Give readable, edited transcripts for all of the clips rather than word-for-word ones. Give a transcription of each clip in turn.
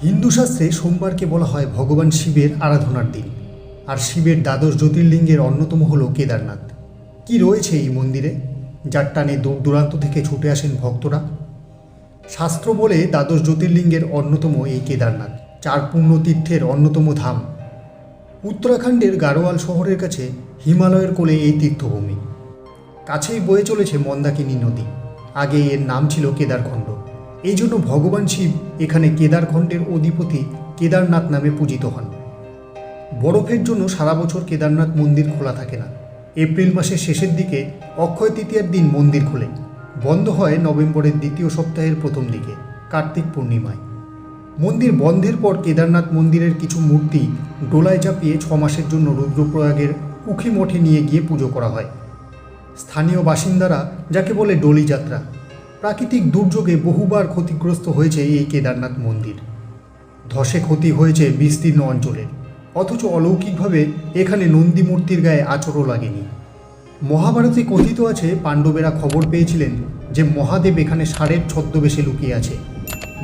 হিন্দু শাস্ত্রে সোমবারকে বলা হয় ভগবান শিবের আরাধনার দিন, আর শিবের দ্বাদশ জ্যোতির্লিঙ্গের অন্যতম হল কেদারনাথ। কি রয়েছে এই মন্দিরে, যার টানে দূর দূরান্ত থেকে ছুটে আসেন ভক্তরা? শাস্ত্র বলে দ্বাদশ জ্যোতির্লিঙ্গের অন্যতম এই কেদারনাথ 4 পুণ্যতীর্থের অন্যতম ধাম। উত্তরাখণ্ডের গাড়োয়াল শহরের কাছে হিমালয়ের কোলে এই তীর্থভূমি। কাছেই বয়ে চলেছে মন্দাকিনী নদী। আগে এর নাম ছিল কেদারখণ্ড। এই জন্য ভগবান শিব এখানে কেদারখণ্ডের অধিপতি কেদারনাথ নামে পূজিত হন। বরফের জন্য সারা বছর কেদারনাথ মন্দির খোলা থাকে না। এপ্রিল মাসের শেষের দিকে অক্ষয় তৃতীয়ার দিন মন্দির খোলে। বন্ধ হয় নভেম্বরের দ্বিতীয় সপ্তাহের প্রথম দিকে, কার্তিক পূর্ণিমায়। মন্দির বন্ধের পর কেদারনাথ মন্দিরের কিছু মূর্তি ডোলায় চাপিয়ে 6 মাসের জন্য রুদ্রপ্রয়াগের উখি মঠে নিয়ে গিয়ে পুজো করা হয়। স্থানীয় বাসিন্দারা যাকে বলে ডলি যাত্রা। প্রাকৃতিক দুর্যোগে বহুবার ক্ষতিগ্রস্ত হয়েছে এই কেদারনাথ মন্দির। ধসে ক্ষতি হয়েছে বিস্তীর্ণ অঞ্চলে, অথচ অলৌকিকভাবে এখানে নন্দী মূর্তির গায়ে আঁচড়ও লাগেনি। মহাভারতে কথিত আছে, পাণ্ডবেরা খবর পেয়েছিলেন যে মহাদেব এখানে ষাঁড়ের ছদ্মবেশে লুকিয়ে আছে।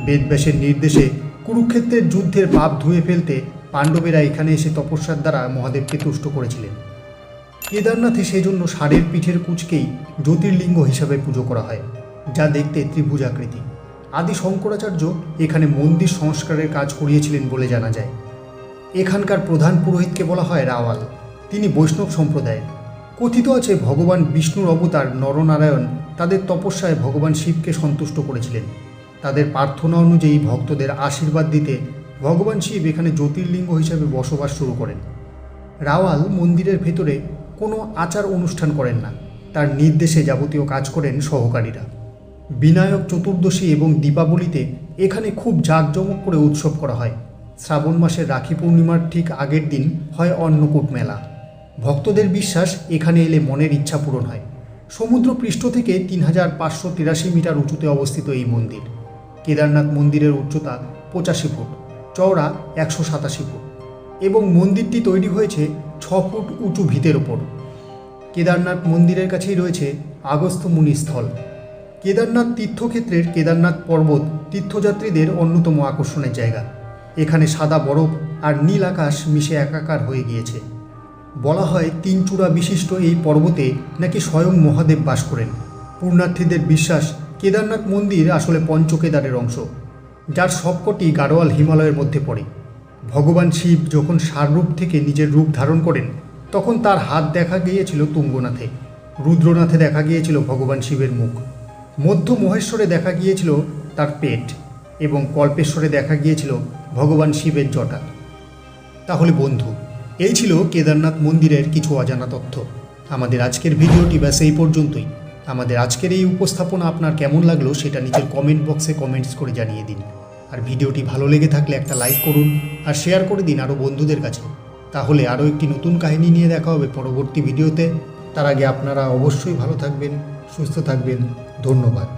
বেদব্যাসের নির্দেশে কুরুক্ষেত্রের যুদ্ধের পাপ ধুয়ে ফেলতে পাণ্ডবেরা এখানে এসে তপস্যার দ্বারা মহাদেবকে তুষ্ট করেছিলেন। কেদারনাথে সেজন্য ষাঁড়ের পিঠের কুচকেই জ্যোতির্লিঙ্গ হিসাবে পুজো করা হয়, যা দেখতে ত্রিভুজাকৃতি। আদি শঙ্করাচার্য এখানে মন্দির সংস্কারের কাজ করিয়েছিলেন বলে জানা যায়। এখানকার প্রধান পুরোহিতকে বলা হয় রাওয়াল। তিনি বৈষ্ণব সম্প্রদায়ের। কথিত আছে ভগবান বিষ্ণুর অবতার নরনারায়ণ তাদের তপস্যায় ভগবান শিবকে সন্তুষ্ট করেছিলেন। তাদের প্রার্থনা অনুযায়ী ভক্তদের আশীর্বাদ দিতে ভগবান শিব এখানে জ্যোতির্লিঙ্গ হিসাবে বসবাস শুরু করেন। রাওয়াল মন্দিরের ভেতরে কোনো আচার অনুষ্ঠান করেন না, তার নির্দেশে যাবতীয় কাজ করেন সহকারীরা। বিনায়ক চতুর্দশী এবং দীপাবলিতে এখানে খুব জাঁকজমক করে উৎসব করা হয়। শ্রাবণ মাসের রাখি পূর্ণিমার ঠিক আগের দিন হয় অন্নকূট মেলা। ভক্তদের বিশ্বাস এখানে এলে মনের ইচ্ছা পূরণ হয়। সমুদ্র পৃষ্ঠ থেকে 3583 মিটার উঁচুতে অবস্থিত এই মন্দির। কেদারনাথ মন্দিরের উচ্চতা 85 ফুট, চওড়া 187 ফুট এবং মন্দিরটি তৈরি হয়েছে 6 ফুট উঁচু ভিতের ওপর। কেদারনাথ মন্দিরের কাছেই রয়েছে আগস্ত্য মুনি স্থল। কেদারনাথ তীর্থক্ষেত্রের কেদারনাথ পর্বত তীর্থযাত্রীদের অন্যতম আকর্ষণের জায়গা। এখানে সাদা বরফ আর নীল আকাশ মিশে একাকার হয়ে গিয়েছে। বলা হয় 3 চূড়া বিশিষ্ট এই পর্বতে নাকি স্বয়ং মহাদেব বাস করেন। পুণ্যার্থীদের বিশ্বাস কেদারনাথ মন্দির আসলে পঞ্চকেদারের অংশ, যার সবকটি গাড়োয়াল হিমালয়ের মধ্যে পড়ে। ভগবান শিব যখন ষাঁড়রূপ থেকে নিজের রূপ ধারণ করেন তখন তার হাত দেখা গিয়েছিল তুঙ্গনাথে, রুদ্রনাথে দেখা গিয়েছিল ভগবান শিবের মুখ, মধ্য মহেশ্বরে দেখা গিয়েছিল তার পেট এবং কল্পেশ্বরে দেখা গিয়েছিল ভগবান শিবের জটা। তাহলে বন্ধু, এই ছিল কেদারনাথ মন্দিরের কিছু অজানা তথ্য। আমাদের আজকের ভিডিওটি ব্যাস এই পর্যন্তই। আমাদের আজকের এই উপস্থাপনা আপনার কেমন লাগলো সেটা নিচের কমেন্ট বক্সে কমেন্টস করে জানিয়ে দিন। আর ভিডিওটি ভালো লেগে থাকলে একটা লাইক করুন আর শেয়ার করে দিন আরও বন্ধুদের কাছে। তাহলে আরও একটি নতুন কাহিনী নিয়ে দেখা হবে পরবর্তী ভিডিওতে। তার আগে আপনারা অবশ্যই ভালো থাকবেন, সুস্থ থাকবেন। ধন্যবাদ।